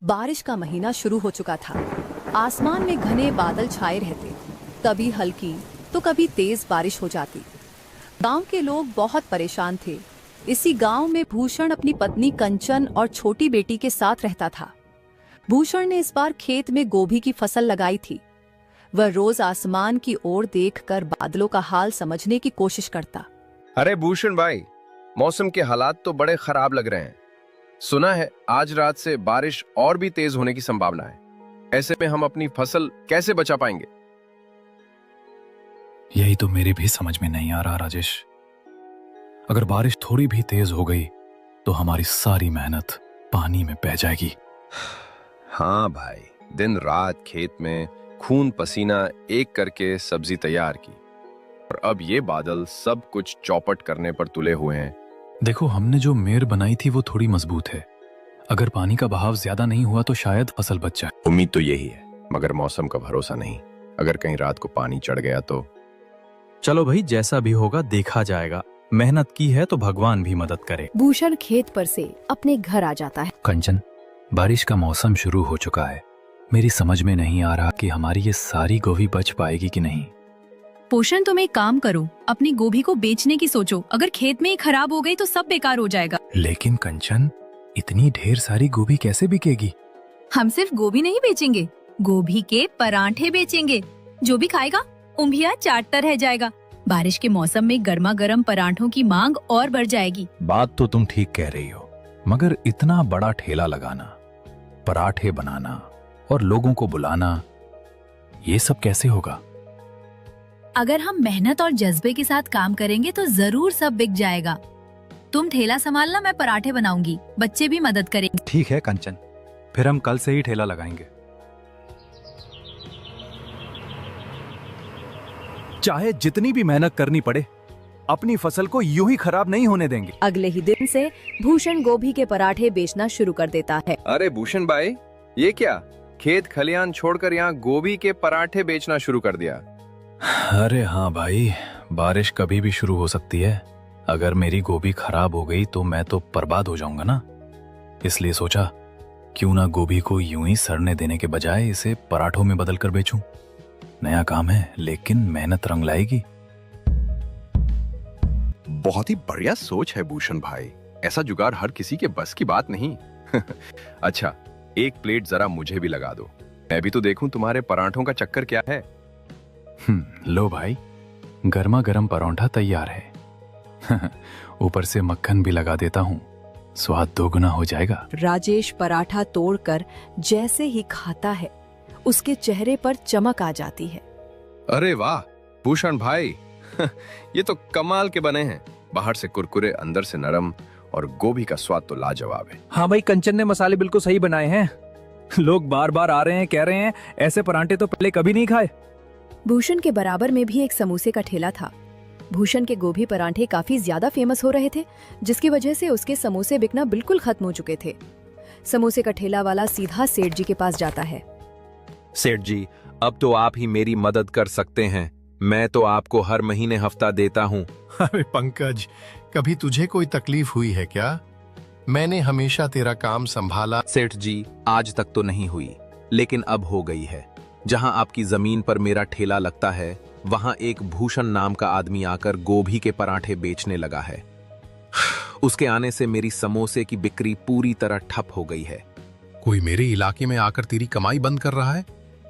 बारिश का महीना शुरू हो चुका था। आसमान में घने बादल छाए रहते, कभी हल्की तो कभी तेज बारिश हो जाती। गांव के लोग बहुत परेशान थे। इसी गांव में भूषण अपनी पत्नी कंचन और छोटी बेटी के साथ रहता था। भूषण ने इस बार खेत में गोभी की फसल लगाई थी। वह रोज आसमान की ओर देखकर बादलों का हाल समझने की कोशिश करता। अरे भूषण भाई, मौसम के हालात तो बड़े खराब लग रहे हैं। सुना है आज रात से बारिश और भी तेज होने की संभावना है। ऐसे में हम अपनी फसल कैसे बचा पाएंगे? यही तो मेरे भी समझ में नहीं आ रहा राजेश। अगर बारिश थोड़ी भी तेज हो गई तो हमारी सारी मेहनत पानी में बह जाएगी। हाँ भाई, दिन रात खेत में खून पसीना एक करके सब्जी तैयार की, और अब ये बादल सब कुछ चौपट करने पर तुले हुए हैं। देखो, हमने जो मेड़ बनाई थी वो थोड़ी मजबूत है। अगर पानी का बहाव ज्यादा नहीं हुआ तो शायद फसल बच जाए। उम्मीद तो यही है, मगर मौसम का भरोसा नहीं। अगर कहीं रात को पानी चढ़ गया तो? चलो भाई, जैसा भी होगा देखा जाएगा। मेहनत की है तो भगवान भी मदद करे। भूषण खेत पर से अपने घर आ जाता है। कंचन, बारिश का मौसम शुरू हो चुका है। मेरी समझ में नहीं आ रहा कि हमारी ये सारी गोभी बच पाएगी कि नहीं। पोषण, तुम एक काम करो, अपनी गोभी को बेचने की सोचो। अगर खेत में ही खराब हो गई तो सब बेकार हो जाएगा। लेकिन कंचन, इतनी ढेर सारी गोभी कैसे बिकेगी? हम सिर्फ गोभी नहीं बेचेंगे, गोभी के पराठे बेचेंगे। जो भी खाएगा उंभिया चाटता रह जाएगा। बारिश के मौसम में गर्मा गर्म पराठों की मांग और बढ़ जाएगी। बात तो तुम ठीक कह रही हो, मगर इतना बड़ा ठेला लगाना, पराठे बनाना और लोगों को बुलाना, ये सब कैसे होगा? अगर हम मेहनत और जज्बे के साथ काम करेंगे तो जरूर सब बिक जाएगा। तुम ठेला संभालना, मैं पराठे बनाऊंगी, बच्चे भी मदद करेंगे। ठीक है कंचन, फिर हम कल से ही ठेला लगाएंगे। चाहे जितनी भी मेहनत करनी पड़े, अपनी फसल को यूं ही खराब नहीं होने देंगे। अगले ही दिन से भूषण गोभी के पराठे बेचना शुरू कर देता है। अरे भूषण भाई, ये क्या, खेत खलियान छोड़कर यहाँ गोभी के पराठे बेचना शुरू कर दिया? अरे हाँ भाई, बारिश कभी भी शुरू हो सकती है। अगर मेरी गोभी खराब हो गई तो मैं तो बर्बाद हो जाऊंगा ना। इसलिए सोचा, क्यों ना गोभी को यूं ही सड़ने देने के बजाय इसे पराठों में बदल कर बेचूं। नया काम है, लेकिन मेहनत रंग लाएगी। बहुत ही बढ़िया सोच है भूषण भाई। ऐसा जुगाड़ हर किसी के बस की बात नहीं। अच्छा, एक प्लेट जरा मुझे भी लगा दो, मैं भी तो देखूं तुम्हारे पराठों का चक्कर क्या है। लो भाई, गर्मा गर्म परोठा तैयार है। ऊपर से मक्खन भी लगा देता हूँ, स्वाद दोगुना हो जाएगा। राजेश पराठा तोड़कर जैसे ही खाता है, उसके चेहरे पर चमक आ जाती है। अरे वाह भूषण भाई, ये तो कमाल के बने हैं। बाहर से कुरकुरे, अंदर से नरम, और गोभी का स्वाद तो लाजवाब है। हाँ भाई, कंचन ने मसाले बिल्कुल सही बनाए हैं। लोग बार बार आ रहे हैं, कह रहे हैं ऐसे पराठे तो पहले कभी नहीं खाए। भूषण के बराबर में भी एक समोसे का ठेला था। भूषण के गोभी पराठे काफी ज्यादा फेमस हो रहे थे, जिसकी वजह से उसके समोसे बिकना बिल्कुल खत्म हो चुके थे। समोसे का ठेला वाला सीधा सेठ जी के पास जाता है। सेठ जी, अब तो आप ही मेरी मदद कर सकते हैं। मैं तो आपको हर महीने हफ्ता देता हूँ। अरे पंकज, कभी तुझे कोई तकलीफ हुई है क्या? मैंने हमेशा तेरा काम संभाला। सेठ जी, आज तक तो नहीं हुई, लेकिन अब हो गई है। जहाँ आपकी जमीन पर मेरा ठेला लगता है, वहाँ एक भूषण नाम का आदमी आकर गोभी के पराठे बेचने लगा है। उसके आने से मेरी समोसे की बिक्री पूरी तरह ठप हो गई है। कोई मेरे इलाके में आकर तेरी कमाई बंद कर रहा है?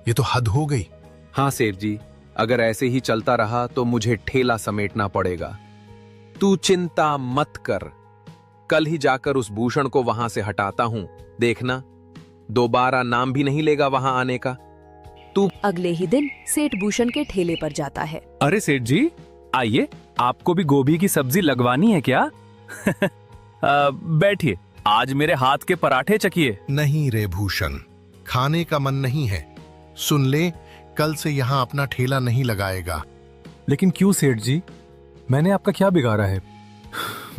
ये तो हद हो गई। हाँ सेठ जी, अगर ऐसे ही चलता रहा तो मुझे ठेला समेटना पड़ेगा। तू चिंता मत कर, कल ही जाकर उस भूषण को वहां से हटाता हूं। देखना, दोबारा नाम भी नहीं लेगा वहां आने का। अगले ही दिन सेठ भूषण के ठेले पर जाता है। अरे सेठ जी, आइए, आपको भी गोभी की सब्जी लगवानी है क्या? बैठिए, आज मेरे हाथ के पराठे चखिए। नहीं रे भूषण, खाने का मन नहीं है। सुन ले, कल से यहाँ अपना ठेला नहीं लगाएगा। लेकिन क्यों सेठ जी, मैंने आपका क्या बिगाड़ा है?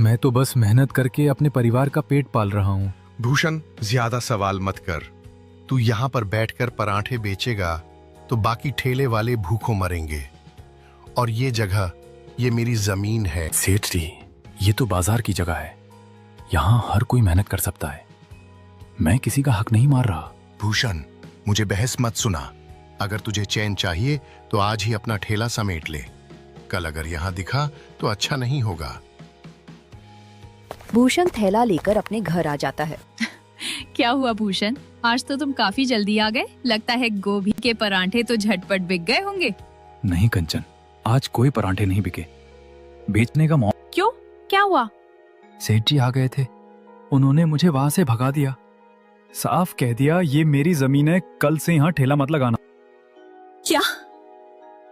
मैं तो बस मेहनत करके अपने परिवार का पेट पाल रहा हूँ। भूषण, ज्यादा सवाल मत कर। तू यहाँ पर बैठकर पराठे बेचेगा तो बाकी ठेले वाले भूखों मरेंगे। और ये जगह, ये मेरी जमीन है। सेठ जी, ये तो बाजार की जगह है, यहाँ हर कोई मेहनत कर सकता है। मैं किसी का हक नहीं मार रहा। भूषण, मुझे बहस मत सुना। अगर तुझे चैन चाहिए तो आज ही अपना ठेला समेट ले। कल अगर यहाँ दिखा तो अच्छा नहीं होगा। भूषण थैला लेकर अपने घर आ जाता है। क्या हुआ भूषण, आज तो तुम काफी जल्दी आ गए। लगता है गोभी के परांठे तो झटपट बिक गए होंगे। नहीं कंचन, आज कोई परांठे नहीं बिके। बेचने का मौका। क्यों, क्या हुआ? सेठ जी आ गए थे, उन्होंने मुझे वहां से भगा दिया। साफ कह दिया ये मेरी जमीन है, कल से यहाँ ठेला मत लगाना। क्या?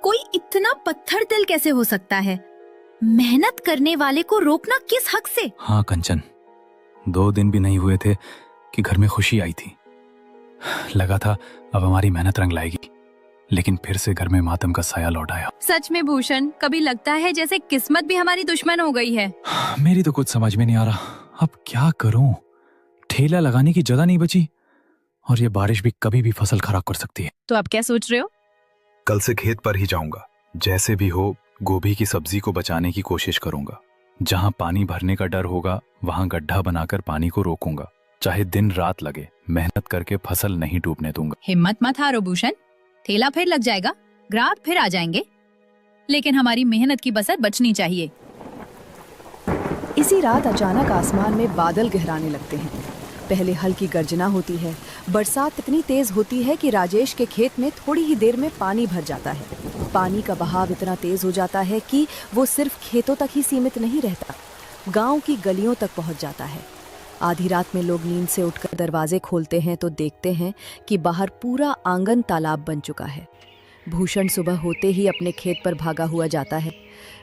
कोई इतना पत्थर दिल कैसे हो सकता है? मेहनत करने वाले को रोकना किस हक से? हाँ कंचन, 2 दिन भी नहीं हुए थे कि घर में खुशी आई थी। लगा था अब हमारी मेहनत रंग लाएगी, लेकिन फिर से घर में मातम का साया लौट आया। सच में भूषण, कभी लगता है जैसे किस्मत भी हमारी दुश्मन हो गई है। मेरी तो कुछ समझ में नहीं आ रहा, अब क्या करूं? ठेला लगाने की जगह नहीं बची और ये बारिश भी कभी भी फसल खराब कर सकती है। तो आप क्या सोच रहे हो? कल से खेत पर ही जाऊंगा, जैसे भी हो गोभी की सब्जी को बचाने की कोशिश करूंगा। जहां पानी भरने का डर होगा वहां गड्ढा बनाकर पानी को रोकूंगा। चाहे दिन रात लगे, मेहनत करके फसल नहीं डूबने दूंगा। हिम्मत मत हारो भूषण, ठेला फिर लग जाएगा, ग्राहक फिर आ जाएंगे, लेकिन हमारी मेहनत की बसर बचनी चाहिए। इसी रात अचानक आसमान में बादल गहराने लगते हैं। पहले हल्की गर्जना होती है। बरसात इतनी तेज होती है कि राजेश के खेत में थोड़ी ही देर में पानी भर जाता है। पानी का बहाव इतना तेज हो जाता है कि वो सिर्फ खेतों तक ही सीमित नहीं रहता, गांव की गलियों तक पहुंच जाता है। आधी रात में लोग नींद से उठकर दरवाजे खोलते हैं तो देखते हैं कि बाहर पूरा आंगन तालाब बन चुका है। भूषण सुबह होते ही अपने खेत पर भागा हुआ जाता है।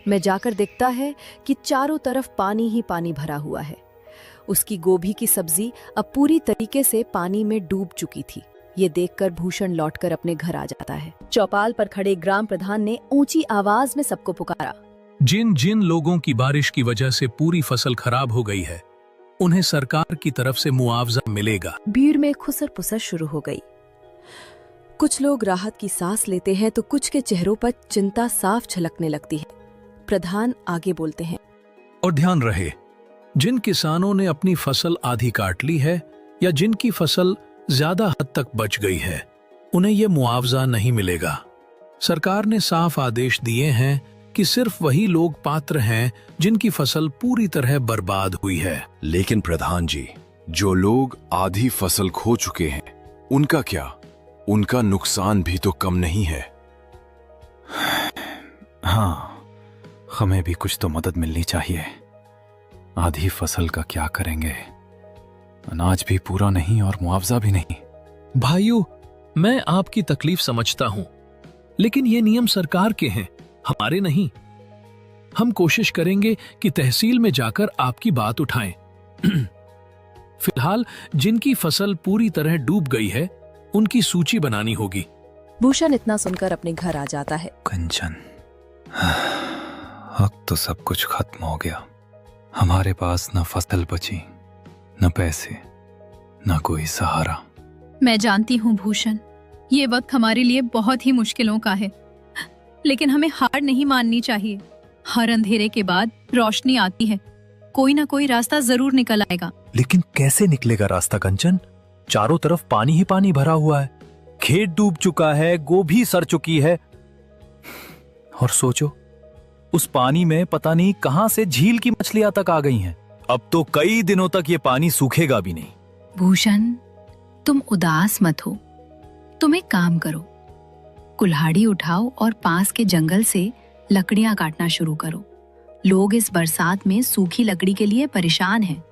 मैं जाकर देखता है कि चारों तरफ पानी ही पानी भरा हुआ है। उसकी गोभी की सब्जी अब पूरी तरीके से पानी में डूब चुकी थी। ये देखकर भूषण लौटकर अपने घर आ जाता है। चौपाल पर खड़े ग्राम प्रधान ने ऊंची आवाज में सबको पुकारा। जिन जिन लोगों की बारिश की वजह से पूरी फसल खराब हो गई है, उन्हें सरकार की तरफ से मुआवजा मिलेगा। भीड़ में खुसर पुसर शुरू हो गई। कुछ लोग राहत की सांस लेते हैं तो कुछ के चेहरों पर चिंता साफ झलकने लगती है। प्रधान आगे बोलते हैं। और ध्यान रहे, जिन किसानों ने अपनी फसल आधी काट ली है या जिनकी फसल ज्यादा हद तक बच गई है, उन्हें यह मुआवजा नहीं मिलेगा। सरकार ने साफ आदेश दिए हैं कि सिर्फ वही लोग पात्र हैं जिनकी फसल पूरी तरह बर्बाद हुई है। लेकिन प्रधान जी, जो लोग आधी फसल खो चुके हैं, उनका क्या? उनका नुकसान भी तो कम नहीं है। हाँ, हमें भी कुछ तो मदद मिलनी चाहिए। आधी फसल का क्या करेंगे? अनाज भी पूरा नहीं और मुआवजा भी नहीं। भाइयों, मैं आपकी तकलीफ समझता हूं, लेकिन ये नियम सरकार के हैं, हमारे नहीं। हम कोशिश करेंगे कि तहसील में जाकर आपकी बात उठाएं। फिलहाल जिनकी फसल पूरी तरह डूब गई है, उनकी सूची बनानी होगी। भूषण इतना सुनकर अपने घर आ जाता है। कंचन, अब तो सब कुछ खत्म हो गया। हमारे पास न फसल बची, न पैसे, न कोई सहारा। मैं जानती हूँ भूषण, ये वक्त हमारे लिए बहुत ही मुश्किलों का है, लेकिन हमें हार नहीं माननी चाहिए। हर अंधेरे के बाद रोशनी आती है, कोई ना कोई रास्ता जरूर निकल आएगा। लेकिन कैसे निकलेगा रास्ता कंचन? चारों तरफ पानी ही पानी भरा हुआ है, खेत डूब चुका है, गोभी सड़ चुकी है। और सोचो, उस पानी में पता नहीं कहां से झील की मछलियां तक आ गई हैं। अब तो कई दिनों तक ये पानी सूखेगा भी नहीं। भूषण, तुम उदास मत हो। तुम एक काम करो, कुल्हाड़ी उठाओ और पास के जंगल से लकड़ियां काटना शुरू करो। लोग इस बरसात में सूखी लकड़ी के लिए परेशान हैं।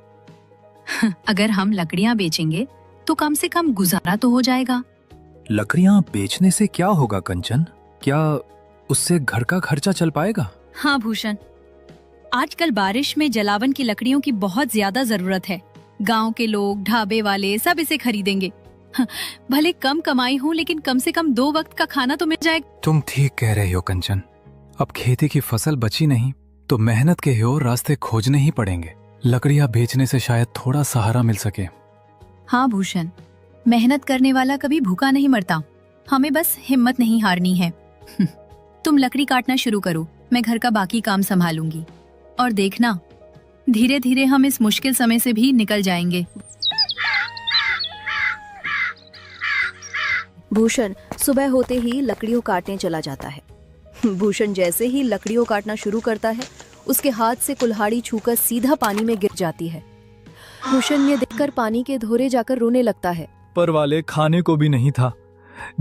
अगर हम लकड़ियां बेचेंगे तो कम से कम गुजारा तो हो जाएगा। लकड़ियां बेचने से क्या होगा कंचन? क्या उससे घर का खर्चा चल पाएगा? हाँ भूषण, आजकल बारिश में जलावन की लकड़ियों की बहुत ज्यादा जरूरत है। गांव के लोग, ढाबे वाले सब इसे खरीदेंगे। भले कम कमाई हो, लेकिन कम से कम 2 वक्त का खाना तो मिल जाएगा। तुम ठीक कह रहे हो कंचन। अब खेती की फसल बची नहीं तो मेहनत के और रास्ते खोजने ही पड़ेंगे। लकड़ियां बेचने से शायद थोड़ा सहारा मिल सके। हाँ भूषण, मेहनत करने वाला कभी भूखा नहीं मरता। हमें बस हिम्मत नहीं हारनी है। तुम लकड़ी काटना शुरू करो, मैं घर का बाकी काम संभालूंगी। और देखना, धीरे धीरे हम इस मुश्किल समय से भी निकल जाएंगे। भूषण सुबह होते ही लकड़ियों काटने चला जाता है। भूषण जैसे ही लकड़ियों काटना शुरू करता है, उसके हाथ से कुल्हाड़ी छूकर सीधा पानी में गिर जाती है। भूषण ये देखकर पानी के धोरे जाकर रोने लगता है। पर वाले खाने को भी नहीं था।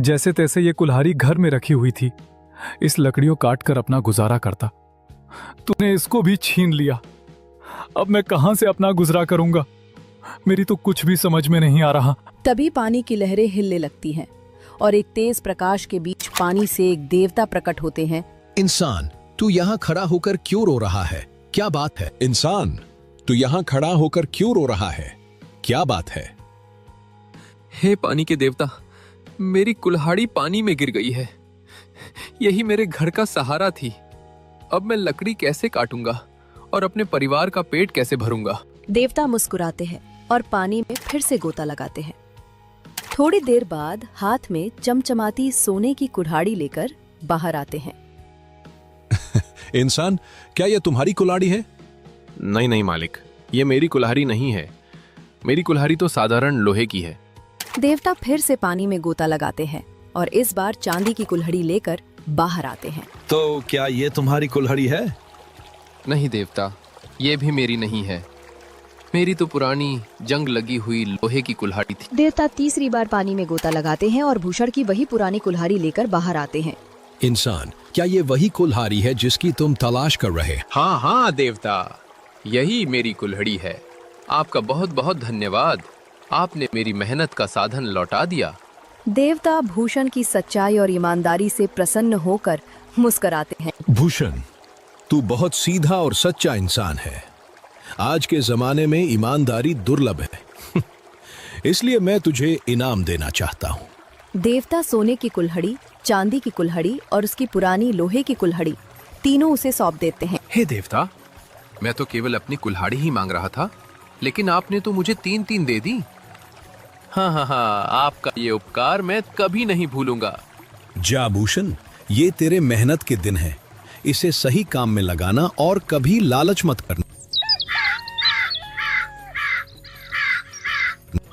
जैसे तैसे ये कुल्हाड़ी घर में रखी हुई थी। इस लकड़ियों काट कर अपना गुजारा करता। तूने इसको भी छीन लिया। अब मैं कहां से अपना गुजारा करूंगा? मेरी तो कुछ भी समझ में नहीं आ रहा। तभी पानी की लहरें हिलने लगती हैं और एक तेज प्रकाश के बीच पानी से एक देवता प्रकट होते हैं। इंसान, तू यहाँ खड़ा होकर क्यों रो रहा है? क्या बात है? इंसान, तू यहाँ खड़ा होकर क्यों रो रहा है? क्या बात है? हे पानी के देवता, मेरी कुल्हाड़ी पानी में गिर गई है। यही मेरे घर का सहारा थी। अब मैं लकड़ी कैसे काटूंगा और अपने परिवार का पेट कैसे भरूंगा? देवता मुस्कुराते हैं और पानी में फिर से गोता लगाते हैं। थोड़ी देर बाद हाथ में चमचमाती सोने की कुल्हाड़ी लेकर बाहर आते हैं। इंसान, क्या यह तुम्हारी कुल्हाड़ी है? नहीं नहीं मालिक, ये मेरी कुल्हाड़ी नहीं है। मेरी कुल्हाड़ी तो साधारण लोहे की है। देवता फिर से पानी में गोता लगाते हैं और इस बार चांदी की कुल्हाड़ी लेकर बाहर आते हैं। तो क्या ये तुम्हारी कुल्हाड़ी है? नहीं देवता, ये भी मेरी नहीं है। मेरी तो पुरानी जंग लगी हुई लोहे की कुल्हाड़ी थी। देवता तीसरी बार पानी में गोता लगाते हैं और भूषण की वही पुरानी कुल्हाड़ी लेकर बाहर आते हैं। इंसान, क्या ये वही कुल्हाड़ी है जिसकी तुम तलाश कर रहे? हाँ हाँ देवता, यही मेरी कुल्हाड़ी है। आपका बहुत बहुत धन्यवाद। आपने मेरी मेहनत का साधन लौटा दिया। देवता भूषण की सच्चाई और ईमानदारी से प्रसन्न होकर मुस्कुराते हैं। भूषण, तू बहुत सीधा और सच्चा इंसान है। आज के जमाने में ईमानदारी दुर्लभ है। इसलिए मैं तुझे इनाम देना चाहता हूँ। देवता सोने की कुल्हाड़ी, चांदी की कुल्हाड़ी और उसकी पुरानी लोहे की कुल्हाड़ी तीनों उसे सौंप देते हैं। हे देवता, मैं तो केवल अपनी कुल्हाड़ी ही मांग रहा था, लेकिन आपने तो मुझे 3 दे दी। हाँ हाँ हाँ, आपका ये उपकार मैं कभी नहीं भूलूंगा। जा भूषण, ये तेरे मेहनत के दिन हैं। इसे सही काम में लगाना और कभी लालच मत करना।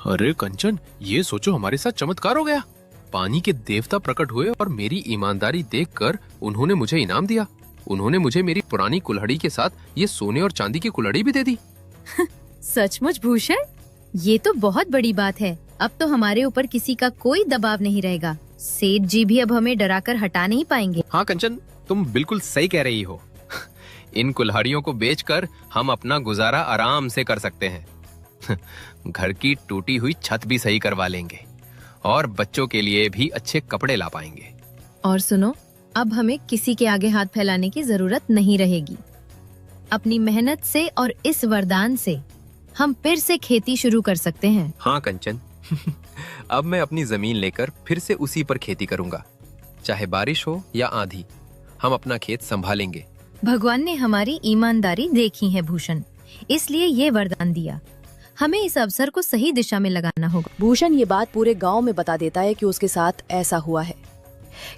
अरे कंचन, ये सोचो हमारे साथ चमत्कार हो गया। पानी के देवता प्रकट हुए और मेरी ईमानदारी देखकर उन्होंने मुझे इनाम दिया। उन्होंने मुझे मेरी पुरानी कुल्हाड़ी के साथ ये सोने और चांदी की कुल्हाड़ी भी दे दी। सचमुच भूषण, ये तो बहुत बड़ी बात है। अब तो हमारे ऊपर किसी का कोई दबाव नहीं रहेगा। सेठ जी भी अब हमें डराकर हटा नहीं पाएंगे। हाँ कंचन, तुम बिल्कुल सही कह रही हो। इन कुल्हाड़ियों को बेचकर हम अपना गुजारा आराम से कर सकते हैं। घर की टूटी हुई छत भी सही करवा लेंगे और बच्चों के लिए भी अच्छे कपड़े ला पाएंगे। और सुनो, अब हमें किसी के आगे हाथ फैलाने की जरूरत नहीं रहेगी। अपनी मेहनत से और इस वरदान से हम फिर से खेती शुरू कर सकते हैं। हाँ कंचन, अब मैं अपनी जमीन लेकर फिर से उसी पर खेती करूंगा। चाहे बारिश हो या आंधी, हम अपना खेत संभालेंगे। भगवान ने हमारी ईमानदारी देखी है भूषण, इसलिए ये वरदान दिया। हमें इस अवसर को सही दिशा में लगाना होगा। भूषण ये बात पूरे गांव में बता देता है कि उसके साथ ऐसा हुआ है।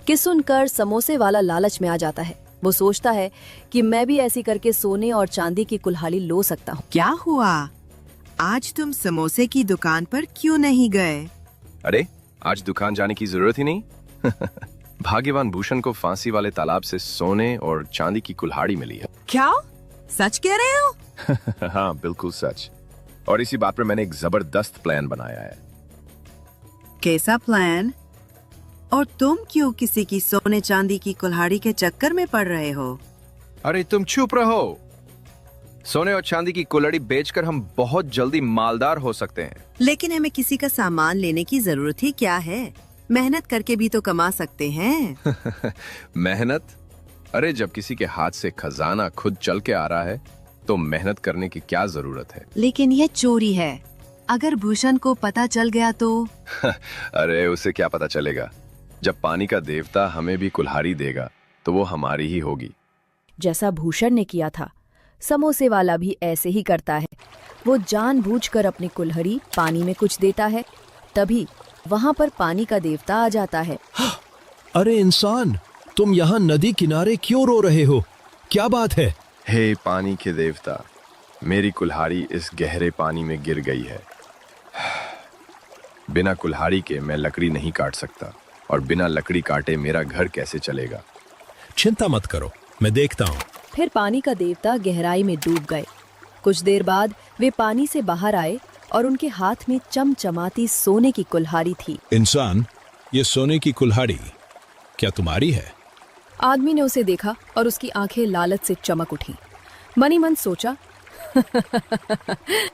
कि सुनकर समोसे वाला लालच में आ जाता है। वो सोचता है कि मैं भी ऐसी करके सोने और चांदी की कुल्हाड़ी लो सकता हूँ। क्या हुआ? आज तुम समोसे की दुकान पर क्यों नहीं गए? अरे, आज दुकान जाने की जरूरत ही नहीं। भाग्यवान भूषण को फांसी वाले तालाब से सोने और चांदी की कुल्हाड़ी मिली है। क्या? सच कह रहे हो? हाँ बिल्कुल सच। और इसी बात पर मैंने एक जबरदस्त प्लान बनाया है। कैसा प्लान? और तुम क्यों किसी की सोने चांदी की कुल्हाड़ी के चक्कर में पड़ रहे हो? अरे तुम चुप रहो। सोने और चांदी की कुल्हाड़ी बेचकर हम बहुत जल्दी मालदार हो सकते हैं। लेकिन हमें किसी का सामान लेने की जरूरत ही क्या है? मेहनत करके भी तो कमा सकते हैं। मेहनत? अरे जब किसी के हाथ से खजाना खुद चल के आ रहा है तो मेहनत करने की क्या जरूरत है? लेकिन ये चोरी है। अगर भूषण को पता चल गया तो? अरे उसे क्या पता चलेगा? जब पानी का देवता हमें भी कुल्हाड़ी देगा तो वो हमारी ही होगी। जैसा भूषण ने किया था, समोसे वाला भी ऐसे ही करता है। वो जानबूझकर अपनी कुल्हाड़ी पानी में कुछ देता है। तभी वहाँ पर पानी का देवता आ जाता है। अरे इंसान, तुम यहाँ नदी किनारे क्यों रो रहे हो? क्या बात है? हे पानी के देवता, मेरी कुल्हाड़ी इस गहरे पानी में गिर गई है। बिना कुल्हाड़ी के मैं लकड़ी नहीं काट सकता। और बिना लकड़ी काटे मेरा घर कैसे चलेगा। चिंता मत करो, मैं देखता हूँ। फिर पानी का देवता गहराई में डूब गए। कुछ देर बाद वे पानी से बाहर आए और उनके हाथ में चमचमाती सोने की कुल्हाड़ी थी। इंसान, ये सोने की कुल्हाड़ी क्या तुम्हारी है? आदमी ने उसे देखा और उसकी आंखें लालच से चमक उठी। मनी मन सोचा,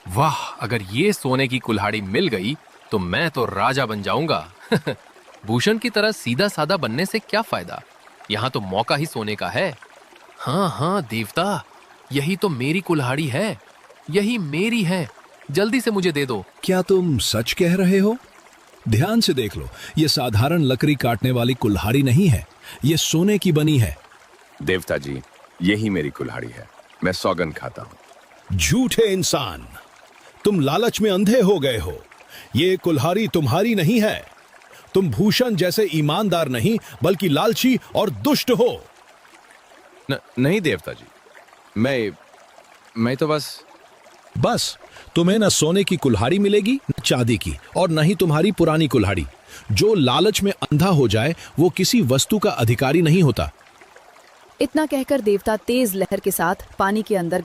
वाह, अगर ये सोने की कुल्हाड़ी मिल गई तो मैं तो राजा बन जाऊंगा। भूषण की तरह सीधा साधा बनने से क्या फायदा, यहाँ तो मौका ही सोने का है। हाँ हाँ देवता, यही तो मेरी कुल्हाड़ी है, यही मेरी है, जल्दी से मुझे दे दो। क्या तुम सच कह रहे हो? ध्यान से देख लो, ये साधारण लकड़ी काटने वाली कुल्हाड़ी नहीं है, ये सोने की बनी है। देवता जी, यही मेरी कुल्हाड़ी है, मैं सौगंध खाता हूँ। झूठे इंसान, तुम लालच में अंधे हो गए हो। ये कुल्हाड़ी तुम्हारी नहीं है। तुम भूषण जैसे ईमानदार नहीं बल्कि लालची और दुष्ट हो। नहीं देवता जी, मैं तो बस तुम्हें न सोने की कुल्हाड़ी मिलेगी, न चांदी की, और न ही तुम्हारी पुरानी कुल्हाड़ी। जो लालच में अंधा हो जाए वो किसी वस्तु का अधिकारी नहीं होता। इतना कहकर देवता तेज लहर के साथ पानी के अंदर।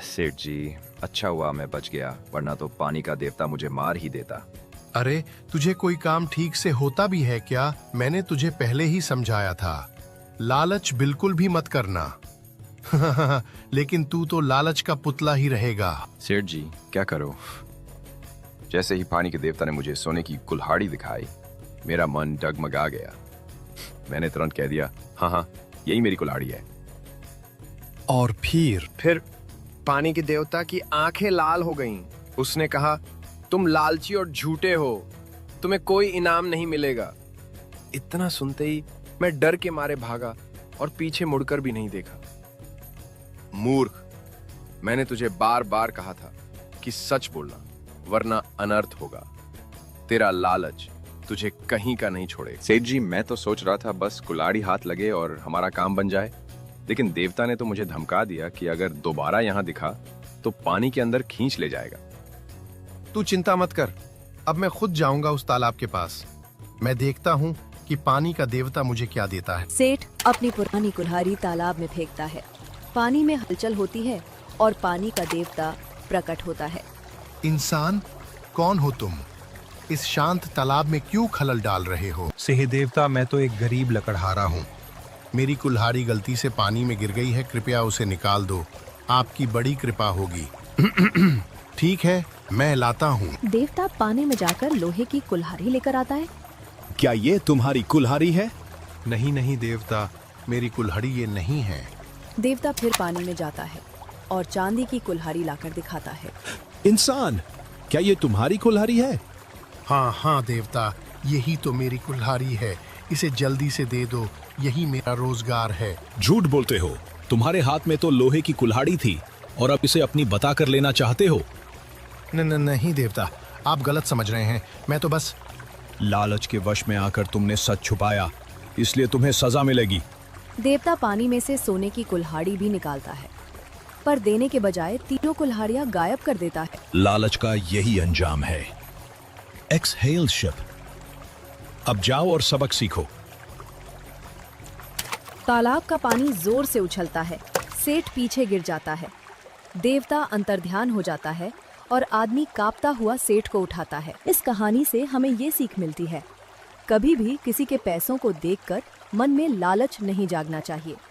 सेठ जी, अच्छा हुआ मैं बच गया, वरना तो पानी का देवता मुझे मार ही देता। अरे तुझे कोई काम ठीक से होता भी है क्या? मैंने तुझे पहले ही समझाया था, लालच बिल्कुल भी मत करना। लेकिन तू तो लालच का पुतला ही रहेगा। सेठ जी, क्या करो, जैसे ही पानी के देवता ने मुझे सोने की कुल्हाड़ी दिखाई, मेरा मन डगमगा गया। मैंने तुरंत कह दिया, हाँ हाँ, यही मेरी कुल्हाड़ी है। और फिर पानी के देवता की आंखें लाल हो गईं। उसने कहा, तुम लालची और झूठे हो, तुम्हें कोई इनाम नहीं मिलेगा। इतना सुनते ही मैं डर के मारे भागा और पीछे मुड़कर भी नहीं देखा। मूर्ख, मैंने तुझे बार बार कहा था कि सच बोलना, वरना अनर्थ होगा। तेरा लालच तुझे कहीं का नहीं छोड़ेगा। सेठ जी, मैं तो सोच रहा था बस कुल्हाड़ी हाथ लगे और हमारा काम बन जाए, लेकिन देवता ने तो मुझे धमका दिया कि अगर दोबारा यहाँ दिखा तो पानी के अंदर खींच ले जाएगा। तू चिंता मत कर, अब मैं खुद जाऊंगा उस तालाब के पास। मैं देखता हूँ कि पानी का देवता मुझे क्या देता है। सेठ अपनी पुरानी कुल्हाड़ी तालाब में फेंकता है। पानी में हलचल होती है और पानी का देवता प्रकट होता है। इंसान, कौन हो तुम? इस शांत तालाब में क्यों खलल डाल रहे हो? सिंह देवता, मैं तो एक गरीब लकड़हारा हूँ। मेरी कुल्हाड़ी गलती से पानी में गिर गई है, कृपया उसे निकाल दो, आपकी बड़ी कृपा होगी। ठीक है, मैं लाता हूँ। देवता पानी में जाकर लोहे की कुल्हाड़ी लेकर आता है। क्या ये तुम्हारी कुल्हाड़ी है? नहीं नहीं देवता, मेरी कुल्हाड़ी ये नहीं है। देवता फिर पानी में जाता है और चांदी की कुल्हाड़ी लाकर दिखाता है। इंसान, क्या ये तुम्हारी कुल्हाड़ी है? हाँ हाँ देवता, यही तो मेरी कुल्हाड़ी है, इसे जल्दी से दे दो, यही मेरा रोजगार है। झूठ बोलते हो, तुम्हारे हाथ में तो लोहे की कुल्हाड़ी थी और अब इसे अपनी बता कर लेना चाहते हो। नहीं देवता, आप गलत समझ रहे हैं, मैं तो बस। लालच के वश में आकर तुमने सच छुपाया, इसलिए तुम्हें सजा मिलेगी। देवता पानी में से सोने की कुल्हाड़ी भी निकालता है, पर देने के बजाय तीनों कुल्हाड़ियां गायब कर देता है। लालच का यही अंजाम है। एक्सहेल शिप, अब जाओ और सबक सीखो। तालाब का पानी जोर से उछलता है। सेठ पीछे गिर जाता है। देवता अंतर्ध्यान हो जाता है और आदमी कांपता हुआ सेठ को उठाता है। इस कहानी से हमें ये सीख मिलती है, कभी भी किसी के पैसों को देखकर मन में लालच नहीं जागना चाहिए।